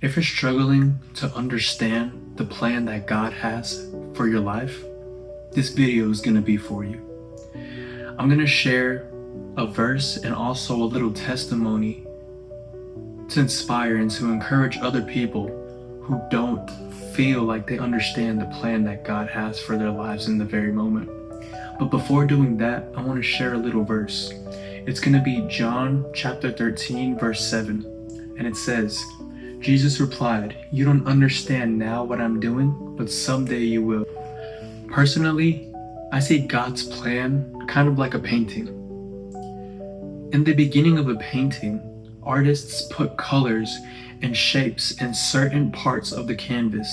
If you're struggling to understand the plan that God has for your life, this video is going to be for you. I'm going to share a verse and also a little testimony to inspire and to encourage other people who don't feel like they understand the plan that God has for their lives in the very moment. But before doing that, I want to share a little verse. It's going to be John chapter 13, verse 7. And it says, Jesus replied, "You don't understand now what I'm doing, but someday you will." Personally, I see God's plan kind of like a painting. In the beginning of a painting, artists put colors and shapes in certain parts of the canvas.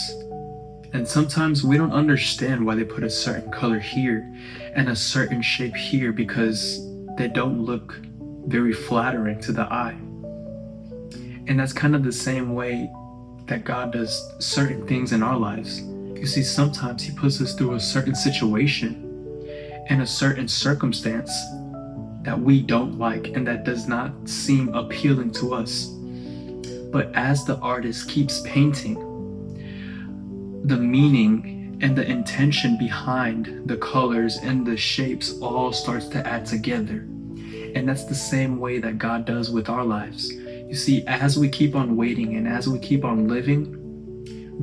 And sometimes we don't understand why they put a certain color here and a certain shape here because they don't look very flattering to the eye. And that's kind of the same way that God does certain things in our lives. You see, sometimes He puts us through a certain situation and a certain circumstance that we don't like and that does not seem appealing to us. But as the artist keeps painting, the meaning and the intention behind the colors and the shapes all starts to add together. And that's the same way that God does with our lives. You see, as we keep on waiting and as we keep on living,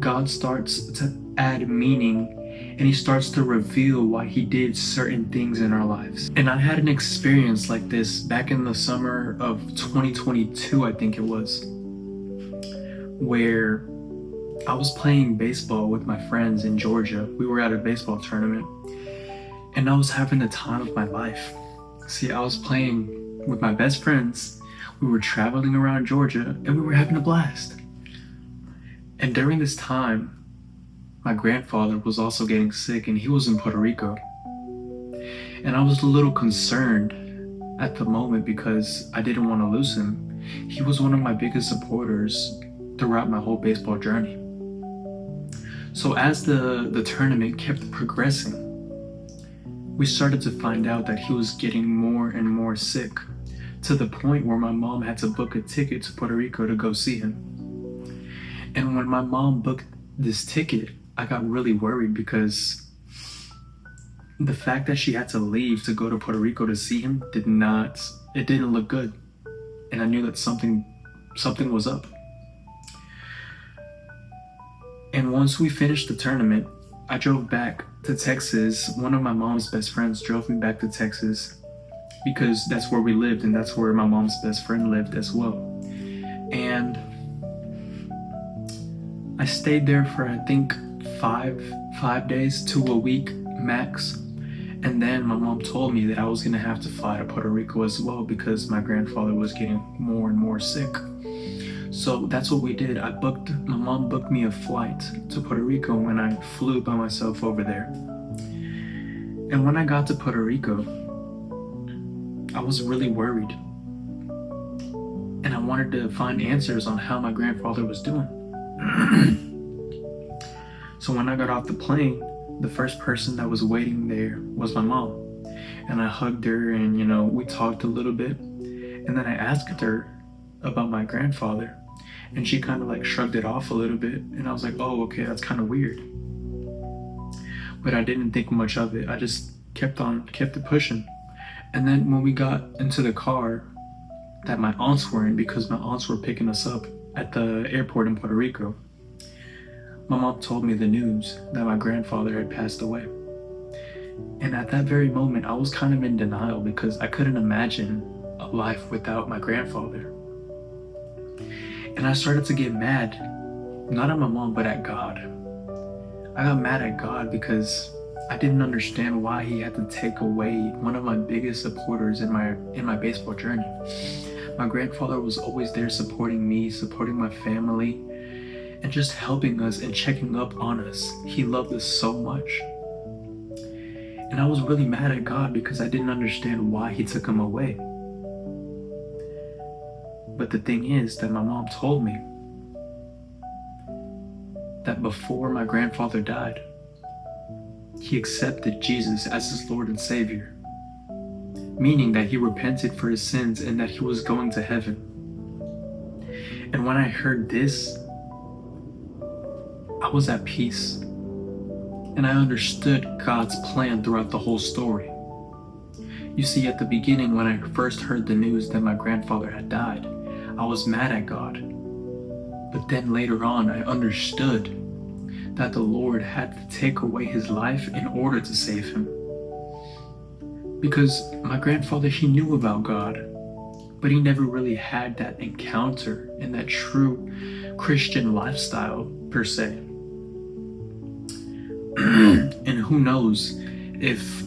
God starts to add meaning and He starts to reveal why He did certain things in our lives. And I had an experience like this back in the summer of 2022, I think it was, where I was playing baseball with my friends in Georgia. We were at a baseball tournament and I was having the time of my life. See, I was playing with my best friends. We were traveling around Georgia and we were having a blast. And during this time, my grandfather was also getting sick and he was in Puerto Rico. And I was a little concerned at the moment because I didn't want to lose him. He was one of my biggest supporters throughout my whole baseball journey. So as the tournament kept progressing, we started to find out that he was getting more and more sick, to the point where my mom had to book a ticket to Puerto Rico to go see him. And when my mom booked this ticket, I got really worried because the fact that she had to leave to go to Puerto Rico to see him didn't look good. And I knew that something was up. And once we finished the tournament, I drove back to Texas. One of my mom's best friends drove me back to Texas because that's where we lived and that's where my mom's best friend lived as well. And I stayed there for I think five days to a week max. And then my mom told me that I was gonna have to fly to Puerto Rico as well because my grandfather was getting more and more sick. So that's what we did. My mom booked me a flight to Puerto Rico when I flew by myself over there. And when I got to Puerto Rico, I was really worried. And I wanted to find answers on how my grandfather was doing. So when I got off the plane, the first person that was waiting there was my mom. And I hugged her and, we talked a little bit. And then I asked her about my grandfather. And she kind of like shrugged it off a little bit. And I was like, oh, okay, that's kind of weird. But I didn't think much of it. I just kept it pushing. And then when we got into the car that my aunts were in, because my aunts were picking us up at the airport in Puerto Rico, my mom told me the news that my grandfather had passed away. And at that very moment, I was kind of in denial because I couldn't imagine a life without my grandfather. And I started to get mad, not at my mom, but at God. I got mad at God because I didn't understand why He had to take away one of my biggest supporters in my baseball journey. My grandfather was always there supporting me, supporting my family, and just helping us and checking up on us. He loved us so much. And I was really mad at God because I didn't understand why He took him away. But the thing is that my mom told me that before my grandfather died, he accepted Jesus as his Lord and Savior, meaning that he repented for his sins and that he was going to heaven. And when I heard this, I was at peace, and I understood God's plan throughout the whole story. You see, at the beginning, when I first heard the news that my grandfather had died, I was mad at God. But then later on, I understood that the Lord had to take away his life in order to save him. Because my grandfather, he knew about God, but he never really had that encounter and that true Christian lifestyle per se. And who knows if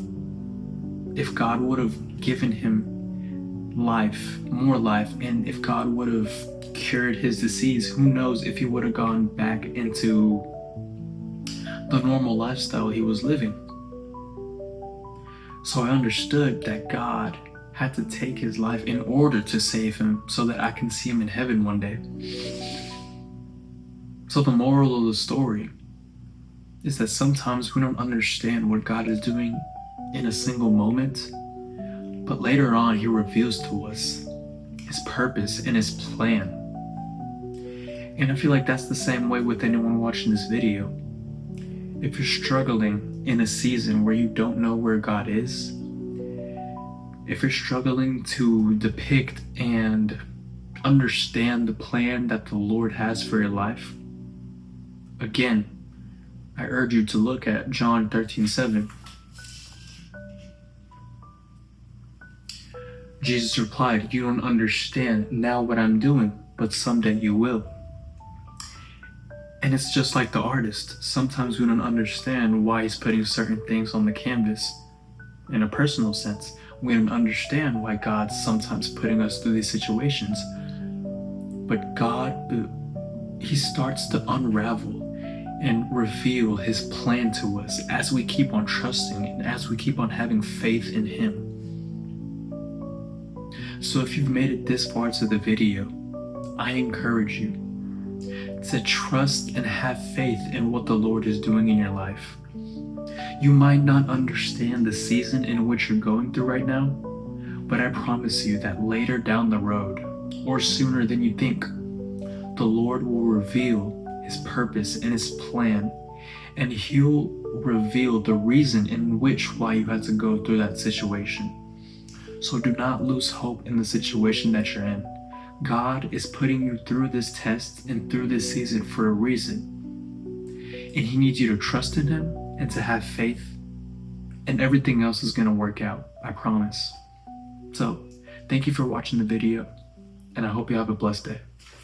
God would have given him life, more life, and if God would have cured his disease, who knows if he would have gone back into the normal lifestyle he was living. So I understood that God had to take his life in order to save him so that I can see him in heaven one day. So the moral of the story is that sometimes we don't understand what God is doing in a single moment, but later on he reveals to us his purpose and his plan. And I feel like that's the same way with anyone watching this video. If you're struggling in a season where you don't know where God is, if you're struggling to depict and understand the plan that the Lord has for your life, again, I urge you to look at John 13:7. Jesus replied, "You don't understand now what I'm doing, but someday you will." And it's just like the artist. Sometimes we don't understand why he's putting certain things on the canvas. In a personal sense, we don't understand why God's sometimes putting us through these situations. But God, he starts to unravel and reveal his plan to us as we keep on trusting and as we keep on having faith in him. So if you've made it this far to the video, I encourage you to trust and have faith in what the Lord is doing in your life. You might not understand the season in which you're going through right now, but I promise you that later down the road, or sooner than you think, the Lord will reveal his purpose and his plan, and he'll reveal the reason in which why you had to go through that situation. So do not lose hope in the situation that you're in. God is putting you through this test and through this season for a reason. And he needs you to trust in him and to have faith, and everything else is going to work out, I promise. So, thank you for watching the video, and I hope you have a blessed day.